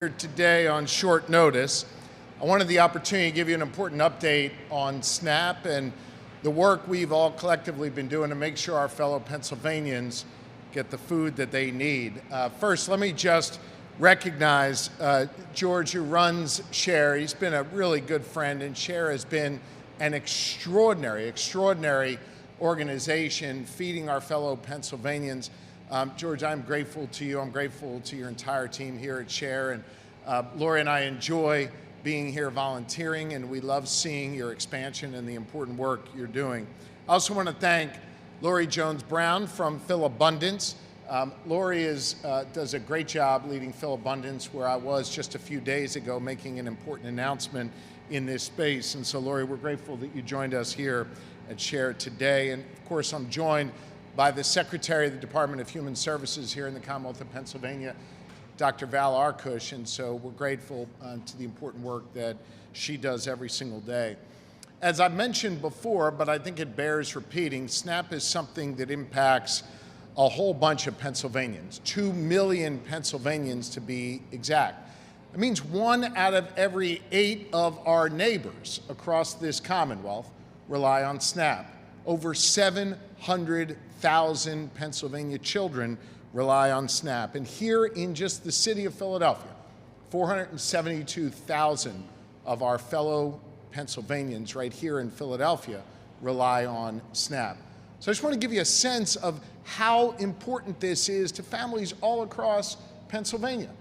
Here today on short notice. I wanted the opportunity to give you an important update on SNAP and the work we've all collectively been doing to make sure our fellow Pennsylvanians get the food that they need. First, let me just recognize George, who runs SHARE. He's been a really good friend, and SHARE has been an extraordinary organization feeding our fellow Pennsylvanians. George, I'm grateful to you. I'm grateful to your entire team here at SHARE. And Lori and I enjoy being here volunteering, and we love seeing your expansion and the important work you're doing. I also want to thank Lori Jones-Brown from Philabundance. Lori does a great job leading Philabundance, where I was just a few days ago making an important announcement in this space. And so, Lori, we're grateful that you joined us here at SHARE today. And of course, I'm joined by the Secretary of the Department of Human Services here in the Commonwealth of Pennsylvania, Dr. Val Arkush, and so we're grateful to the important work that she does every single day. As I've mentioned before, but I think it bears repeating, SNAP is something that impacts a whole bunch of Pennsylvanians, 2 million Pennsylvanians to be exact. It means 1 out of every 8 of our neighbors across this Commonwealth rely on SNAP. Over 700,000 Pennsylvania children rely on SNAP. And here in just the city of Philadelphia, 472,000 of our fellow Pennsylvanians right here in Philadelphia rely on SNAP. So I just want to give you a sense of how important this is to families all across Pennsylvania.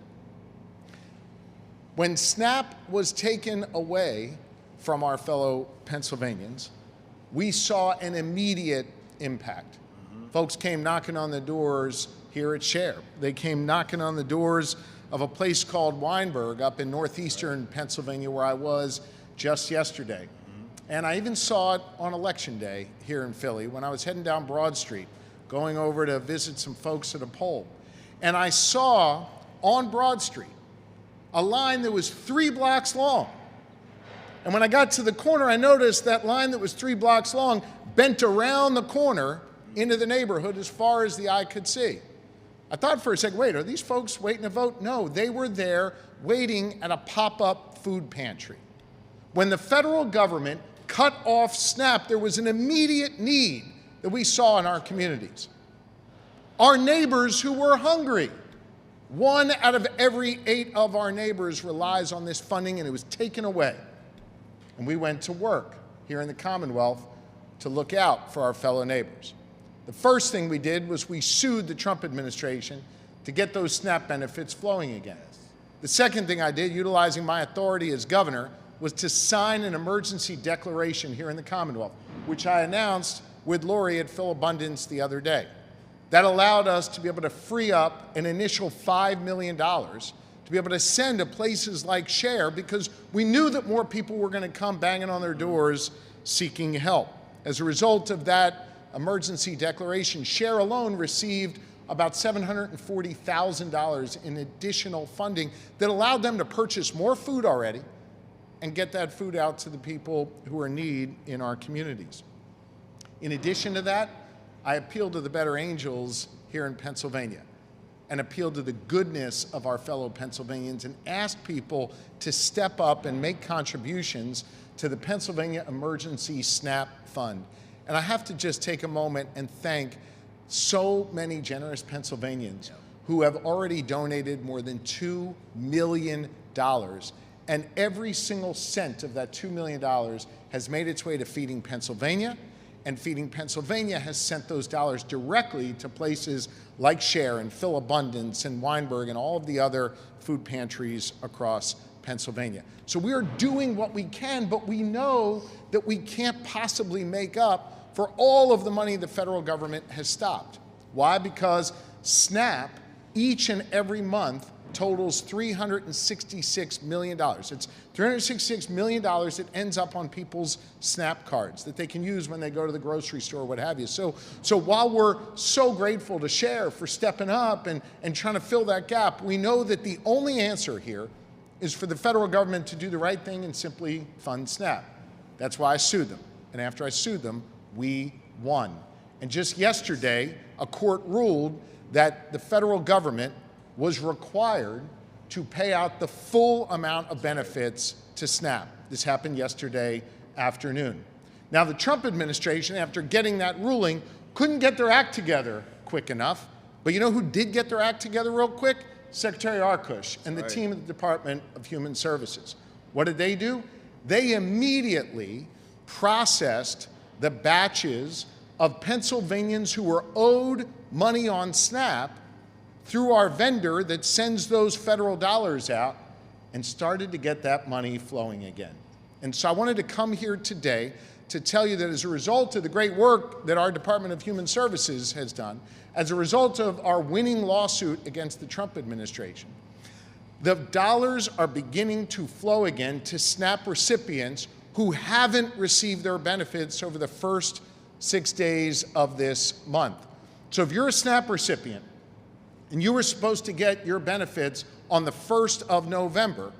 When SNAP was taken away from our fellow Pennsylvanians, we saw an immediate impact. Folks came knocking on the doors here at SHARE. They came knocking on the doors of a place called Weinberg up in northeastern Pennsylvania, where I was just yesterday. And I even saw it on election day here in Philly when I was heading down Broad Street, going over to visit some folks at a poll. And I saw on Broad Street a line that was 3 blocks long. And when I got to the corner, I noticed that line that was 3 blocks long bent around the corner into the neighborhood as far as the eye could see. I thought for a second, wait, are these folks waiting to vote? No, they were there waiting at a pop-up food pantry. When the federal government cut off SNAP, there was an immediate need that we saw in our communities. Our neighbors who were hungry. 1 out of every 8 of our neighbors relies on this funding, and it was taken away. And we went to work here in the Commonwealth to look out for our fellow neighbors. The first thing we did was we sued the Trump administration to get those SNAP benefits flowing again. The second thing I did, utilizing my authority as governor, was to sign an emergency declaration here in the Commonwealth, which I announced with Lori at Philabundance the other day. That allowed us to be able to free up an initial $5 million to be able to send to places like SHARE, because we knew that more people were going to come banging on their doors seeking help. As a result of that emergency declaration, SHARE alone received about $740,000 in additional funding that allowed them to purchase more food already and get that food out to the people who are in need in our communities. In addition to that, I appealed to the better angels here in Pennsylvania and appealed to the goodness of our fellow Pennsylvanians and asked people to step up and make contributions to the Pennsylvania Emergency SNAP Fund. And I have to just take a moment and thank so many generous Pennsylvanians who have already donated more than $2 million. And every single cent of that $2 million has made its way to Feeding Pennsylvania, and Feeding Pennsylvania has sent those dollars directly to places like SHARE and Philabundance and Weinberg and all of the other food pantries across Pennsylvania. So we are doing what we can, but we know that we can't possibly make up for all of the money the federal government has stopped. Why? Because SNAP, each and every month, totals $366 million. It's $366 million that ends up on people's SNAP cards that they can use when they go to the grocery store, what have you. So while we're so grateful to SHARE for stepping up and trying to fill that gap, we know that the only answer here is for the federal government to do the right thing and simply fund SNAP. That's why I sued them. And after I sued them, we won. And just yesterday, a court ruled that the federal government was required to pay out the full amount of benefits to SNAP. This happened yesterday afternoon. Now, the Trump administration, after getting that ruling, couldn't get their act together quick enough. But you know who did get their act together real quick? Secretary Arkush and the team at the Department of Human Services. What did they do? They immediately processed the batches of Pennsylvanians who were owed money on SNAP through our vendor that sends those federal dollars out, and started to get that money flowing again. And so I wanted to come here today to tell you that as a result of the great work that our Department of Human Services has done, as a result of our winning lawsuit against the Trump administration, the dollars are beginning to flow again to SNAP recipients who haven't received their benefits over the first 6 days of this month. So if you're a SNAP recipient and you were supposed to get your benefits on the 1st of November,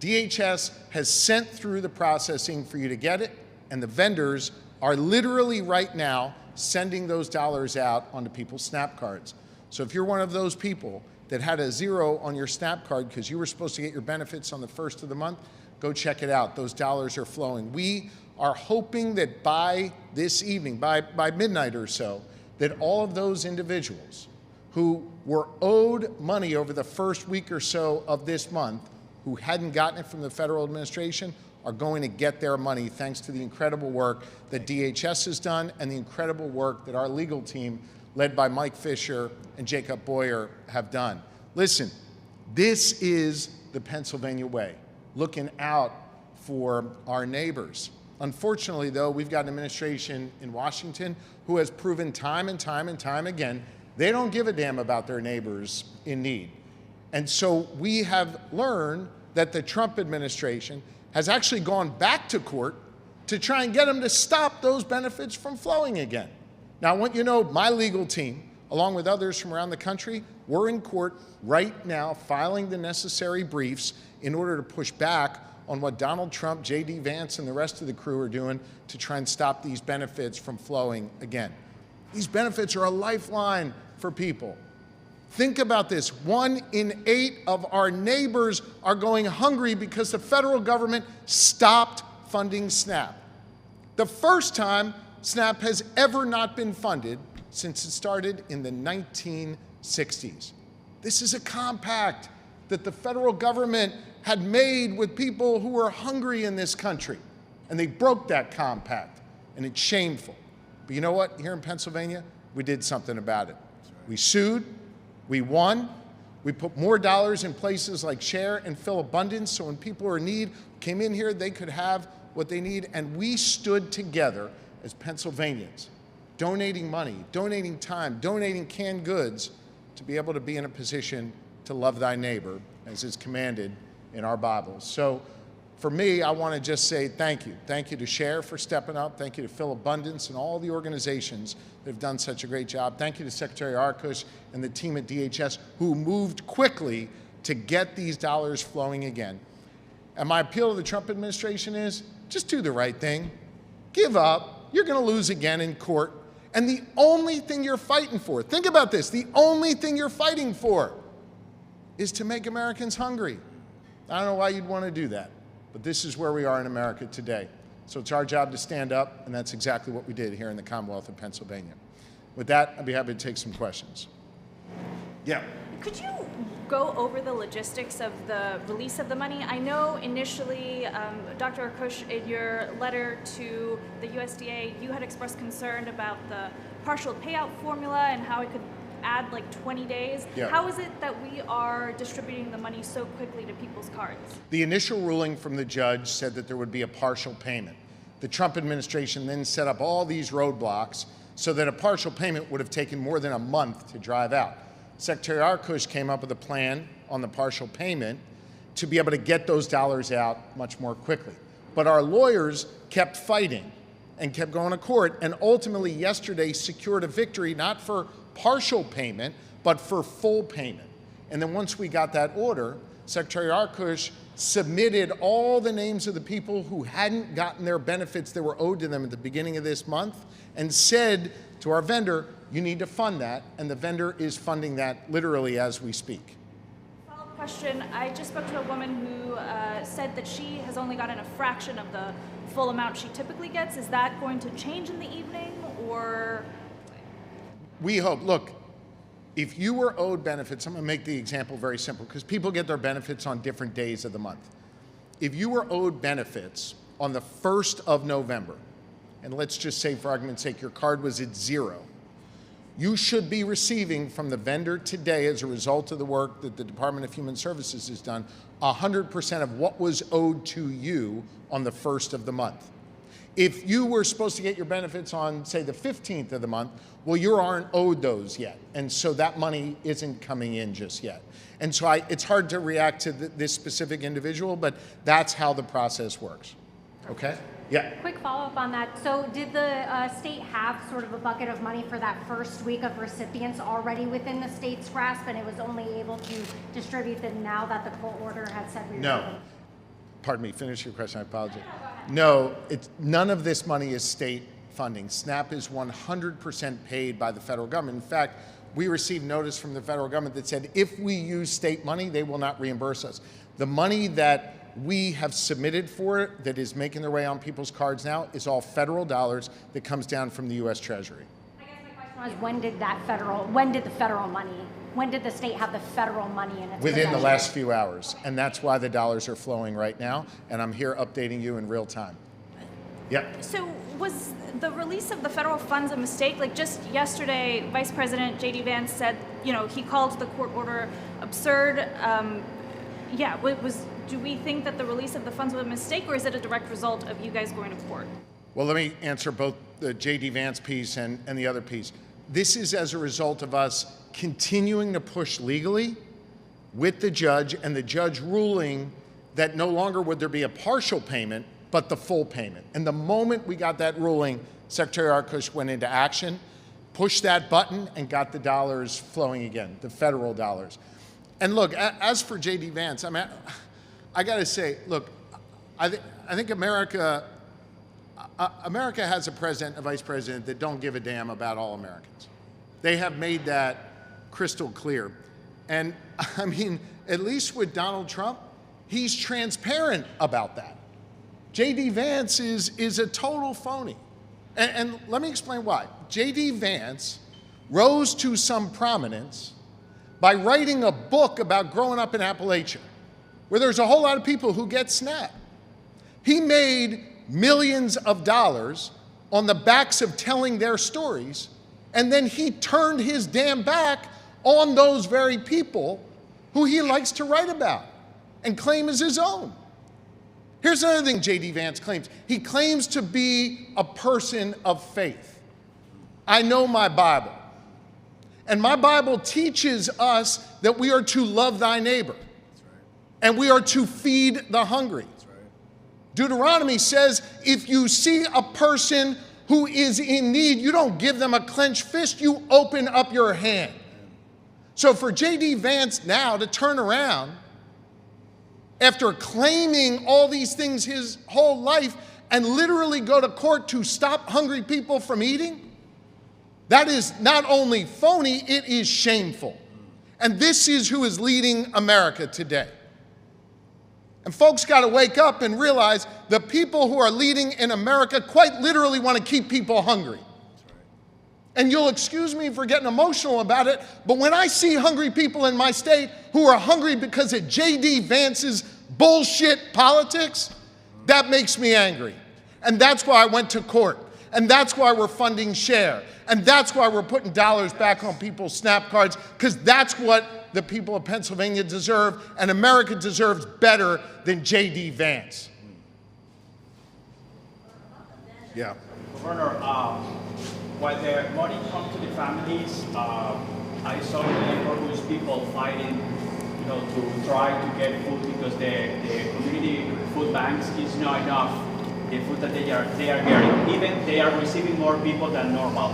DHS has sent through the processing for you to get it, and the vendors are literally right now sending those dollars out onto people's SNAP cards. So if you're one of those people that had a 0 on your SNAP card because you were supposed to get your benefits on the 1st of the month, go check it out. Those dollars are flowing. We are hoping that by this evening, by midnight or so, that all of those individuals who were owed money over the first week or so of this month, who hadn't gotten it from the federal administration, are going to get their money thanks to the incredible work that DHS has done and the incredible work that our legal team, led by Mike Fisher and Jacob Boyer, have done. Listen, this is the Pennsylvania way, looking out for our neighbors. Unfortunately, though, we've got an administration in Washington who has proven time and time again they don't give a damn about their neighbors in need. And so we have learned that the Trump administration has actually gone back to court to try and get them to stop those benefits from flowing again. Now, I want you to know my legal team, along with others from around the country, we're in court right now filing the necessary briefs in order to push back on what Donald Trump, JD Vance, and the rest of the crew are doing to try and stop these benefits from flowing again. These benefits are a lifeline for people. Think about this. 1 in 8 of our neighbors are going hungry because the federal government stopped funding SNAP. The first time SNAP has ever not been funded since it started in the 1960s. This is a compact that the federal government had made with people who were hungry in this country, and they broke that compact, and it's shameful. But you know what? Here in Pennsylvania, we did something about it. We sued, we won, we put more dollars in places like Share and Fill Abundance, so when people are in need, came in here, they could have what they need, and we stood together as Pennsylvanians, donating money, donating time, donating canned goods to be able to be in a position to love thy neighbor, as is commanded in our Bibles. So for me, I want to just say thank you. Thank you to Share for stepping up. Thank you to Fill Abundance and all the organizations that have done such a great job. Thank you to Secretary Arkush and the team at DHS who moved quickly to get these dollars flowing again. And my appeal to the Trump administration is just do the right thing. Give up. You're going to lose again in court. And the only thing you're fighting for, think about this, the only thing you're fighting for is to make Americans hungry. I don't know why you'd want to do that. But this is where we are in America today. So it's our job to stand up, and that's exactly what we did here in the Commonwealth of Pennsylvania. With that, I'd be happy to take some questions. Yeah. Could you go over the logistics of the release of the money? I know initially, Dr. Arkush, in your letter to the USDA, you had expressed concern about the partial payout formula and how it could add like 20 days. Yeah. How is it that we are distributing the money so quickly to people's cards? The initial ruling from the judge said that there would be a partial payment. The Trump administration then set up all these roadblocks so that a partial payment would have taken more than a month to drive out. Secretary Arkush came up with a plan on the partial payment to be able to get those dollars out much more quickly. But our lawyers kept fighting and kept going to court, and ultimately yesterday secured a victory not for partial payment, but for full payment. And then once we got that order, Secretary Arkush submitted all the names of the people who hadn't gotten their benefits that were owed to them at the beginning of this month and said to our vendor, you need to fund that, and the vendor is funding that literally as we speak. Follow-up question. I just spoke to a woman who said that she has only gotten a fraction of the full amount she typically gets. Is that going to change in the evening, or? We hope. Look, if you were owed benefits, I'm going to make the example very simple because people get their benefits on different days of the month. If you were owed benefits on the 1st of November, and let's just say for argument's sake your card was at 0, you should be receiving from the vendor today, as a result of the work that the Department of Human Services has done, 100% of what was owed to you on the 1st of the month. If you were supposed to get your benefits on, say, the 15th of the month, well, you aren't owed those yet. And so that money isn't coming in just yet. And so it's hard to react to this specific individual, but that's how the process works. Okay? Yeah. Quick follow-up on that. So did the state have sort of a bucket of money for that first week of recipients already within the state's grasp, and it was only able to distribute them now that the court order had said we were No. Pardon me, finish your question, I apologize. No, none of this money is state funding. SNAP is 100% paid by the federal government. In fact, we received notice from the federal government that said if we use state money, they will not reimburse us. The money that we have submitted for it that is making their way on people's cards now is all federal dollars that comes down from the U.S. Treasury. I guess my question was, when did the state have the federal money in its Within the possession? last few hours, and that's why the dollars are flowing right now, and I'm here updating you in real time. Yep. So was the release of the federal funds a mistake? Like just yesterday, Vice President JD Vance said, he called the court order absurd. Do we think that the release of the funds was a mistake, or is it a direct result of you guys going to court? Well, let me answer both the JD Vance piece and the other piece. This is as a result of us continuing to push legally with the judge, and the judge ruling that no longer would there be a partial payment, but the full payment. And the moment we got that ruling, Secretary Arkush went into action, pushed that button, and got the dollars flowing again, the federal dollars. And look, as for JD Vance, I got to say, look, I think America has a president and a vice president that don't give a damn about all Americans. They have made that crystal clear. And at least with Donald Trump, he's transparent about that. JD Vance is a total phony. And let me explain why. JD Vance rose to some prominence by writing a book about growing up in Appalachia, where there's a whole lot of people who get SNAP. He made millions of dollars on the backs of telling their stories, and then he turned his damn back on those very people who he likes to write about and claim as his own. Here's another thing JD Vance claims. He claims to be a person of faith. I know my Bible. And my Bible teaches us that we are to love thy neighbor. And we are to feed the hungry. Deuteronomy says if you see a person who is in need, you don't give them a clenched fist, you open up your hand. So for JD Vance now to turn around after claiming all these things his whole life and literally go to court to stop hungry people from eating, that is not only phony, it is shameful. And this is who is leading America today. And folks got to wake up and realize the people who are leading in America quite literally want to keep people hungry. And you'll excuse me for getting emotional about it, but when I see hungry people in my state who are hungry because of JD Vance's bullshit politics, that makes me angry. And that's why I went to court. And that's why we're funding SHARE. And that's why we're putting dollars back on people's SNAP cards, because that's what the people of Pennsylvania deserve, and America deserves better than JD Vance. Yeah. Governor, while the money comes to the families, I saw in the neighborhoods people fighting, to try to get food because the community food banks is not enough. The food that they are getting, even they are receiving more people than normal.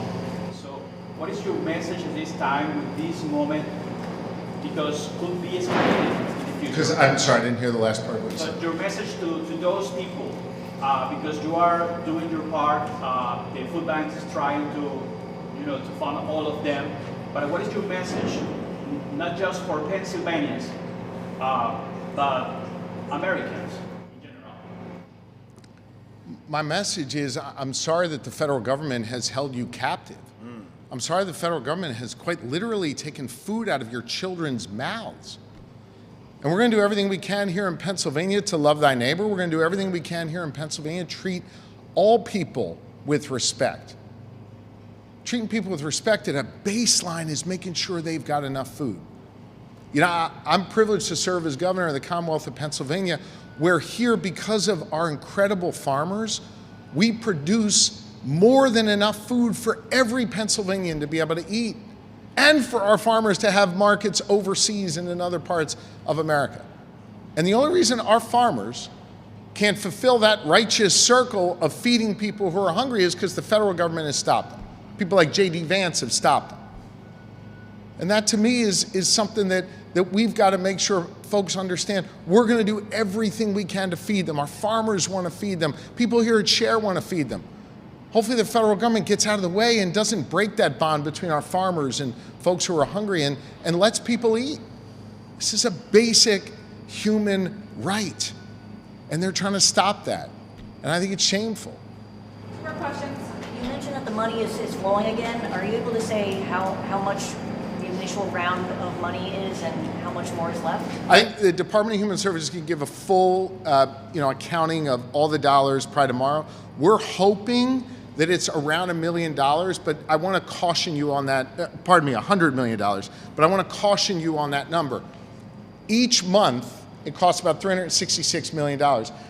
So, what is your message at this time with this moment? Because could be escalated in the future. Because I'm sorry, I didn't hear the last part of what you said. Your message to those people, because you are doing your part. The food banks is trying to fund all of them. But what is your message, not just for Pennsylvanians, but Americans in general. My message is I'm sorry that the federal government has held you captive. I'm sorry the federal government has quite literally taken food out of your children's mouths. And we're going to do everything we can here in Pennsylvania to love thy neighbor. We're going to do everything we can here in Pennsylvania to treat all people with respect. Treating people with respect at a baseline is making sure they've got enough food. You know, I'm privileged to serve as governor of the Commonwealth of Pennsylvania, where here, because of our incredible farmers, we produce more than enough food for every Pennsylvanian to be able to eat, and for our farmers to have markets overseas and in other parts of America. And the only reason our farmers can't fulfill that righteous circle of feeding people who are hungry is because the federal government has stopped them. People like JD Vance have stopped them. And that to me is something that we've got to make sure folks understand. We're going to do everything we can to feed them. Our farmers want to feed them. People here at Share want to feed them. Hopefully the federal government gets out of the way and doesn't break that bond between our farmers and folks who are hungry and lets people eat. This is a basic human right. And they're trying to stop that. And I think it's shameful. More questions? You mentioned that the money is flowing again. Are you able to say how much the initial round of money is and how much more is left? I think the Department of Human Services can give a full accounting of all the dollars probably tomorrow. We're hoping that it's around $1 million, but I want to caution you on that, $100 million, but I want to caution you on that number. Each month, it costs about $366 million.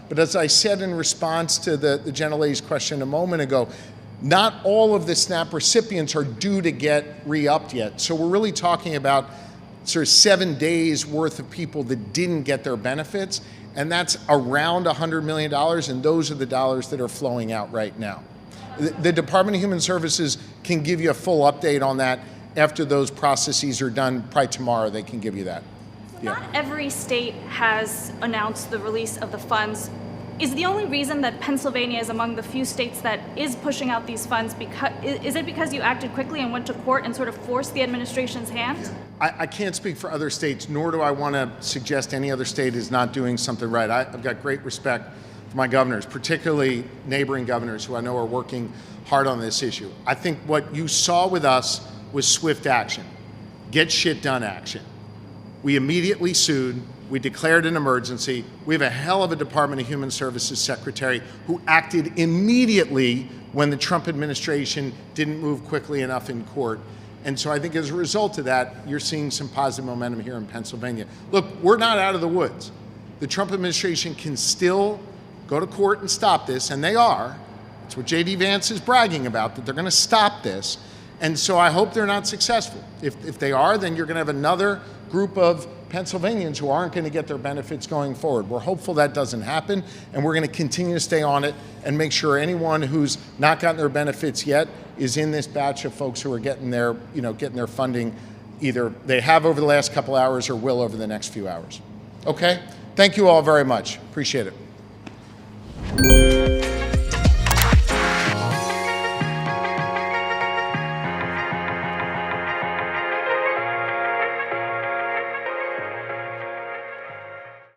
But as I said in response to the gentlelady's question a moment ago, not all of the SNAP recipients are due to get re-upped yet. So we're really talking about sort of 7 days worth of people that didn't get their benefits, and that's around $100 million, and those are the dollars that are flowing out right now. The Department of Human Services can give you a full update on that after those processes are done. Probably tomorrow they can give you that. Not every state has announced the release of the funds. Is the only reason that Pennsylvania is among the few states that is pushing out these funds is it because you acted quickly and went to court and sort of forced the administration's hand? I can't speak for other states, nor do I want to suggest any other state is not doing something right. I've got great respect for my governors, particularly neighboring governors who I know are working hard on this issue. I think what you saw with us was swift action, get shit done action. We immediately sued. We declared an emergency. We have a hell of a Department of Human Services secretary who acted immediately when the Trump administration didn't move quickly enough in court. And so I think as a result of that, you're seeing some positive momentum here in Pennsylvania. Look, we're not out of the woods. The Trump administration can still go to court and stop this, and they are. That's what JD Vance is bragging about, that they're going to stop this. And so I hope they're not successful. If they are, then you're going to have another group of Pennsylvanians who aren't going to get their benefits going forward. We're hopeful that doesn't happen, and we're going to continue to stay on it and make sure anyone who's not gotten their benefits yet is in this batch of folks who are getting their funding. Either they have over the last couple hours or will over the next few hours. Okay? Thank you all very much. Appreciate it.